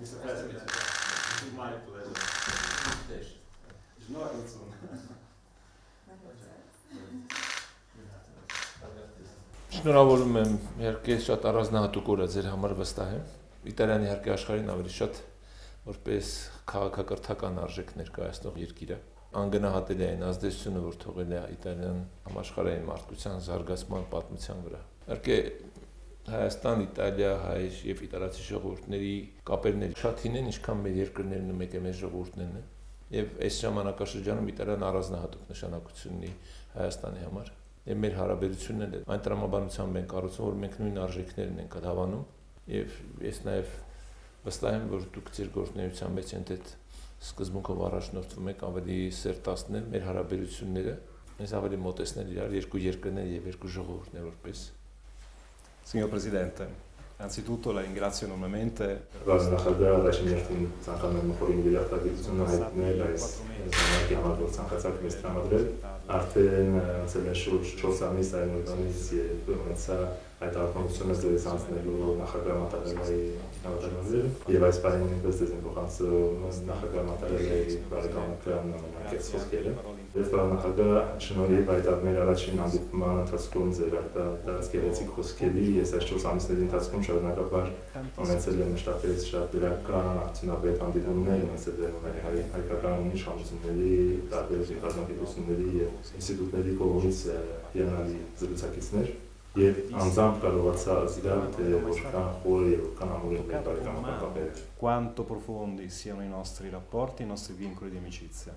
Mr. President, it is my pleasure. Շնորհավորում եմ, իհարկե շատ առանձնահատուկ օր է ձեր համար վստահ եմ։ Իտալիան իհարկե աշխարհին ավելի շատ որպես քաղաքակրթական արժեք ներկայացնող երկիր է։ Անգնահատելի է այն ազդեցությունը, որ թողել է Իտալիան համաշխարհային մարդկության զարգացման պատմության վրա։ Իհարկե Հայաստան, Իտալիա, հայ եւ իտալացի ժողովուրդների կապերն շատ հին են, ինչքան մեր երկրներն ու մեկ է մեր ժողովուրդներն են։ Եվ այս ժամանակաշրջանում Իտալիան առանձնահատուկ նշանակություն ունի Հայաստանի համար։ Եվ մեր հարաբերությունները այն տրամաբանությամբ են կառուցվում, որ մենք նույն արժեքներն ենք հավանում, եւ ես նաեւ վստահ եմ, որ դուք ձեր գործունեության մեջ այդ սկզբունքով առաջնորդվում եք ավելի սերտացնել մեր հարաբերությունները, մեզ ավելի մոտեցնել իրար երկու երկրներ եւ երկու ժողովուրդներ որպես Signor Presidente, anzitutto la ringrazio enormemente. Նախագահ առաջին երթին ցանկանում եմ խորին դիրախտագիտությունը հայտնել այս ժամանակի համար, որ ցանկացած մեզ տրամադրել։ Արդեն ցել է շուրջ 4 ամիս այն օրվանից երբ ունեցա այդ արտոնությունը ձեզ անցնելու նախագահ Մատարելայի նավատորմազերը եւ այս պահին նույնպես ձեզ եմ փոխանցում նախագահ Մատարելայի բարեկամական ամենակից խոսքերը։ Ես նախագահ շնորհիվ այդ մեր առաջին հանդիպման ընթացքում ձեր արտահայտած գեղեցիկ խոսքերի ես այս 4 ամիսների ընթացքում շարունակաբար ունեցել եմ շտապից շատ դրական արդյունավետ հանդիպումներ, ունեցել եմ հայկական իշխանությունների, տարբեր գիտությունների եւ ինստիտուտների կողմից հիանալի զրուցակիցներ եւ անձամբ կարողացա զգալ թե որքան խոր եւ որքան ամուր են մեր բարեկամական կապերը։ Quanto profondi siano i nostri rapporti, i nostri vincoli di amicizia.